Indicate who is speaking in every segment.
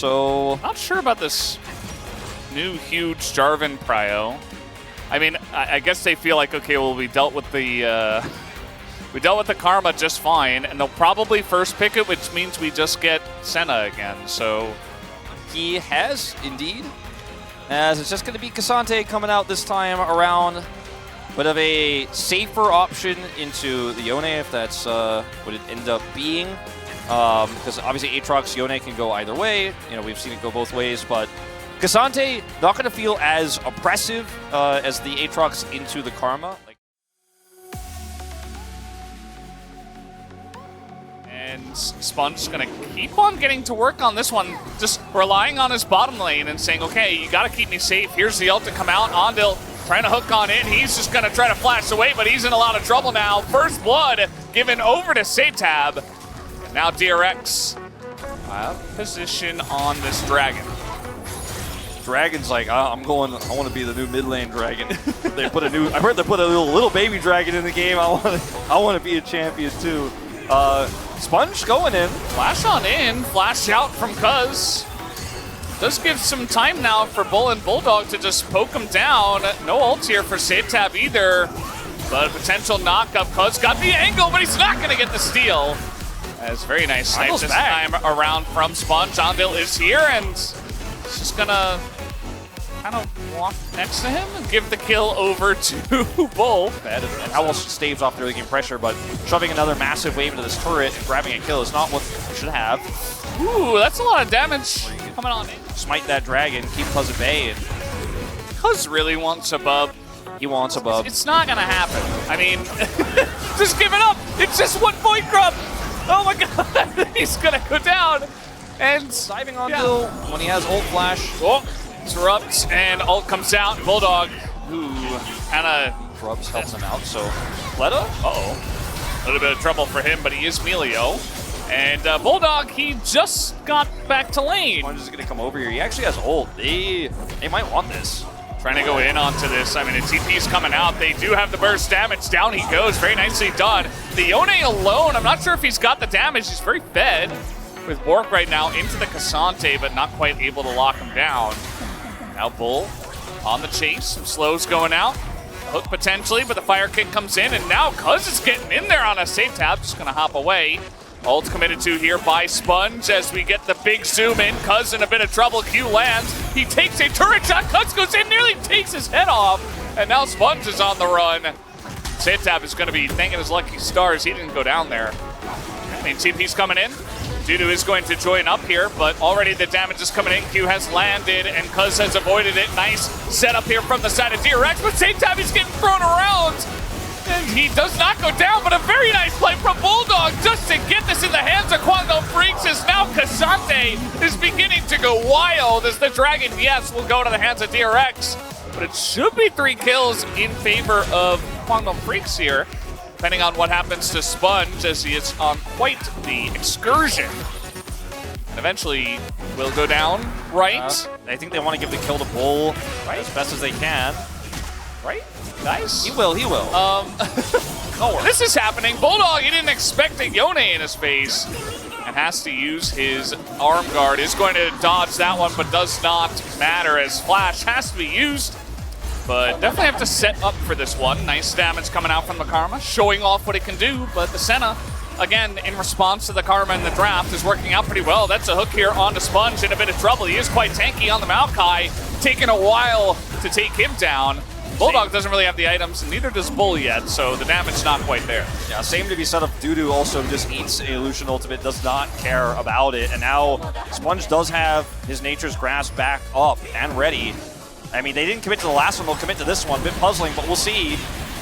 Speaker 1: so...
Speaker 2: Not sure about this new huge Jarvan prio. I mean, I guess they feel like, okay, well, we dealt with the Karma just fine, and they'll probably first pick it, which means we just get Senna again, so...
Speaker 1: He has, indeed. As it's just going to be K'Sante coming out this time around. Bit of a safer option into the Yone, if that's what it end up being. Because obviously Aatrox, Yone can go either way. You know, we've seen it go both ways, but K'Sante not going to feel as oppressive as the Aatrox into the Karma.
Speaker 2: And Sponge's going to keep on getting to work on this one, just relying on his bottom lane and saying, okay, you got to keep me safe. Here's the ult to come out. Ondil trying to hook on in. He's just going to try to flash away, but he's in a lot of trouble now. First blood given over to Satab. And now DRX position on this dragon.
Speaker 1: Dragon's like, I want to be the new mid lane dragon. I heard they put a little baby dragon in the game. I want to be a champion too. Sponge going in.
Speaker 2: Flash on in, flash out from Cuzz. Does give some time now for Bull and Bulldog to just poke him down. No ult here for Satab either, but a potential knock-up. Cuzz got the angle, but he's not going to get the steal. That's very nice snipe this time around from Sponge. Ondil is here, and he's just going to kind of walk next to him and give the kill over to Bull.
Speaker 1: Bad, and Owl staves off the early game pressure, but shoving another massive wave into this turret and grabbing a kill is not what you should have.
Speaker 2: Ooh, that's a lot of damage coming on in.
Speaker 1: Smite that dragon, keep Cuzz at bay. And
Speaker 2: Cuzz really wants a bub.
Speaker 1: He wants a bub.
Speaker 2: It's not gonna happen. I mean, just give it up. It's just 1 point grub. Oh my god, he's gonna go down. And
Speaker 1: diving on Bill when he has ult flash.
Speaker 2: Oh, interrupts and ult comes out. Bulldog, ooh, kinda
Speaker 1: Grubs helps him out. So Fleta,
Speaker 2: a little bit of trouble for him, but he is Melio. And Bulldog, he just got back to lane.
Speaker 1: Sponge is going to come over here. He actually has ult. They might want this.
Speaker 2: Trying to go in onto this. I mean, the TP's coming out. They do have the burst damage. Down he goes. Very nicely done. The Yone alone, I'm not sure if he's got the damage. He's very fed with Bork right now into the K'Sante, but not quite able to lock him down. Now Bull on the chase. Some slows going out. Hook potentially, but the fire kick comes in, and now Cuzz is getting in there on a safe tab. Just going to hop away. Ult committed to here by Sponge as we get the big zoom in. Cuzz in a bit of trouble. Q lands. He takes a turret shot. Cuzz goes in, nearly takes his head off. And now Sponge is on the run. Satab is going to be thanking his lucky stars. He didn't go down there. I mean, TP's coming in. Dudu is going to join up here, but already the damage is coming in. Q has landed, and Cuzz has avoided it. Nice setup here from the side of DRX, but Satab is getting thrown around. And he does not go down, but a very nice play from Bulldog just to get this in the hands of Quantum Freaks, as now K'Sante is beginning to go wild as the Dragon, yes, will go to the hands of DRX. But it should be 3 kills in favor of Quantum Freaks here, depending on what happens to Sponge, as he is on quite the excursion. And eventually will go down, right?
Speaker 1: I think they want to give the kill to Bull as best as they can.
Speaker 2: Right? Nice.
Speaker 1: He will.
Speaker 2: This is happening. Bulldog, he didn't expect a Yone in his face and has to use his arm guard. Is going to dodge that one, but does not matter as Flash has to be used. But definitely have to set up for this one. Nice damage coming out from the Karma, showing off what it can do, but the Senna, again, in response to the Karma in the draft, is working out pretty well. That's a hook here onto Sponge in a bit of trouble. He is quite tanky on the Maokai, taking a while to take him down. Bulldog doesn't really have the items, and neither does Bull yet, so the damage not quite there.
Speaker 1: Yeah, same to be said of Dudu also just eats a Lucian ultimate, does not care about it, and now Sponge does have his Nature's Grasp back up and ready. I mean, they didn't commit to the last one, they'll commit to this one. A bit puzzling, but we'll see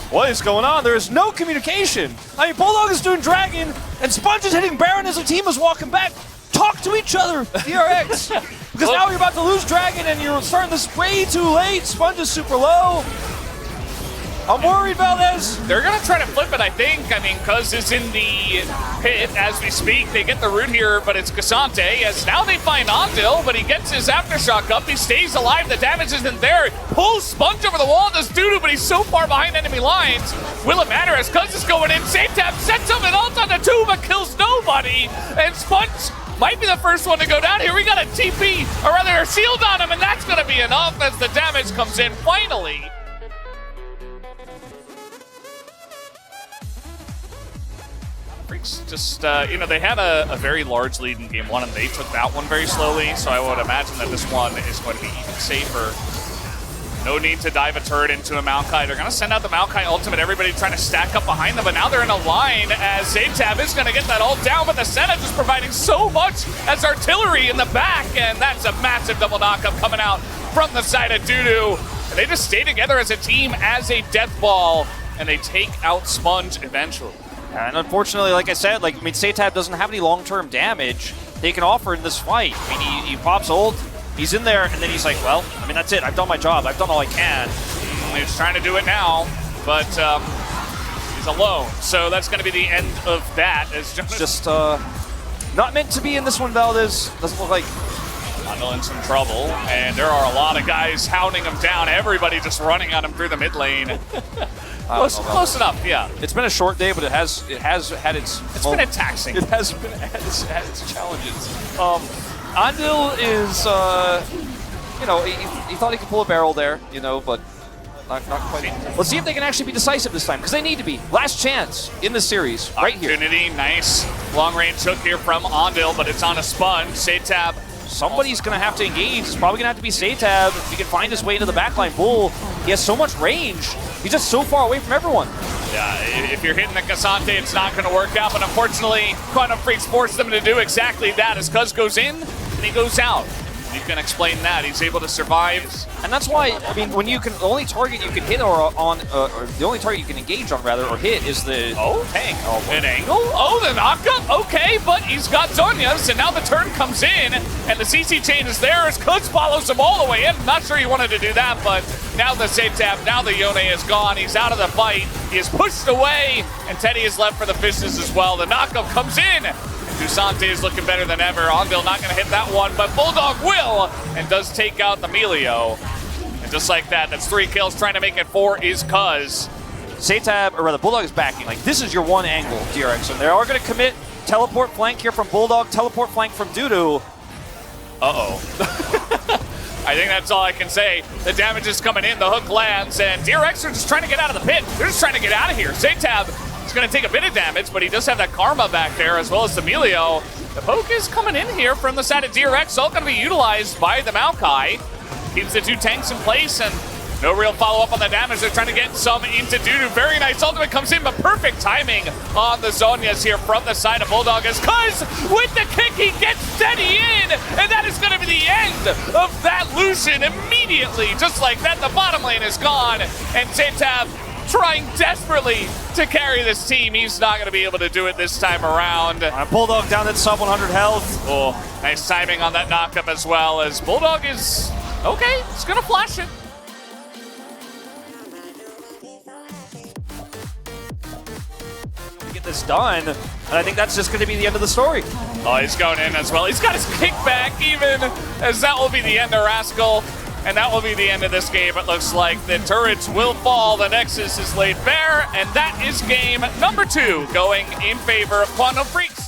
Speaker 1: what is going on. There is no communication. I mean, Bulldog is doing Dragon, and Sponge is hitting Baron as the team is walking back. Talk to each other, DRX. Because now you're about to lose Dragon, and you're starting this way too late. Sponge is super low. I'm worried, Valdez.
Speaker 2: They're going to try to flip it, I think. I mean, Cuzz is in the pit as we speak. They get the root here, but it's K'Sante, as now they find Ondil, but he gets his Aftershock up. He stays alive. The damage isn't there. Pulls Sponge over the wall, does Dudu, but he's so far behind enemy lines. Will it matter as Cuzz is going in? Safe tap sets him and ult on the 2, but kills nobody. And Sponge might be the first one to go down here. We got a TP, or rather a shield on him, and that's going to be enough as the damage comes in finally. Freaks just, you know, they had a very large lead in game one, and they took that one very slowly, so I would imagine that this one is going to be even safer. No need to dive a turret into a Maokai. They're going to send out the Maokai ultimate. Everybody trying to stack up behind them, but now they're in a line as Zatab is going to get that ult down, but the Senna just providing so much as artillery in the back, and that's a massive double knockup coming out from the side of Dudu. And they just stay together as a team, as a death ball, and they take out Sponge eventually.
Speaker 1: And unfortunately, like I said, Zatab doesn't have any long-term damage they can offer in this fight. I mean, he pops ult, he's in there, and then he's like, well, I mean, that's it. I've done my job. I've done all I can.
Speaker 2: He's trying to do it now, but he's alone. So that's going to be the end of that. As
Speaker 1: just not meant to be in this one, Valdez. Doesn't look like.
Speaker 2: Andal in some trouble, and there are a lot of guys hounding him down. Everybody just running on him through the mid lane. Close enough, yeah.
Speaker 1: It's been a short day, but it has had its.
Speaker 2: It's been a taxing.
Speaker 1: It has been had its challenges. Andal is, you know, he thought he could pull a barrel there, you know, but not quite. Let's see if they can actually be decisive this time, because they need to be. Last chance in the series, right here.
Speaker 2: Opportunity, nice long range hook here from Andal, but it's on a Sponge. Zatab.
Speaker 1: Somebody's going to have to engage. It's probably going to have to be Zatab if he can find his way into the backline. Bull, he has so much range. He's just so far away from everyone.
Speaker 2: Yeah, if you're hitting the Cassante, it's not going to work out, but unfortunately, Quantum Freaks forced them to do exactly that as Cuzz goes in and he goes out. You can explain that. He's able to survive.
Speaker 1: And that's why, I mean, when you can, the only target you can hit or the only target you can engage on, rather, or hit is the tank.
Speaker 2: Oh, an angle? Oh, the knockup? Okay, but he's got Zhonya's, and now the turn comes in, and the CC chain is there as Cuzz follows him all the way in. Not sure he wanted to do that, but now the Zatab, now the Yone is gone. He's out of the fight. He is pushed away, and Teddy is left for the fishes as well. The knockup comes in. Dusante is looking better than ever. Andal not going to hit that one, but Bulldog will, and does take out the Melio. And just like that, that's 3 kills. Trying to make it 4 is Cuzz.
Speaker 1: Zatab, or rather, Bulldog is backing. Like, this is your one angle, DRX. And they are going to commit teleport flank here from Bulldog, teleport flank from Dudu.
Speaker 2: Uh-oh. I think that's all I can say. The damage is coming in, the hook lands, and DRX are just trying to get out of the pit. They're just trying to get out of here. Zatab is going to take a bit of damage, but he does have that Karma back there, as well as the Melio. The poke is coming in here from the side of DRX, all going to be utilized by the Maokai. Keeps the 2 tanks in place, and no real follow-up on the damage. They're trying to get some into Dudu. Very nice ultimate comes in, but perfect timing on the Zhonya's here from the side of Bulldog as Cuzz with the kick, he gets Teddy in, and that is going to be the end of that Lucian immediately. Just like that, the bottom lane is gone, and Zatab trying desperately to carry this team. He's not going to be able to do it this time around.
Speaker 1: Bulldog down at sub 100 health.
Speaker 2: Oh, nice timing on that knockup as well, as Bulldog is okay. He's going to flash it.
Speaker 1: Get this done, and I think that's just going to be the end of the story.
Speaker 2: Oh, he's going in as well. He's got his kickback even, as that will be the end of Rascal. And that will be the end of this game. It looks like the turrets will fall. The Nexus is laid bare. And that is game number 2 going in favor of Quantum Freaks.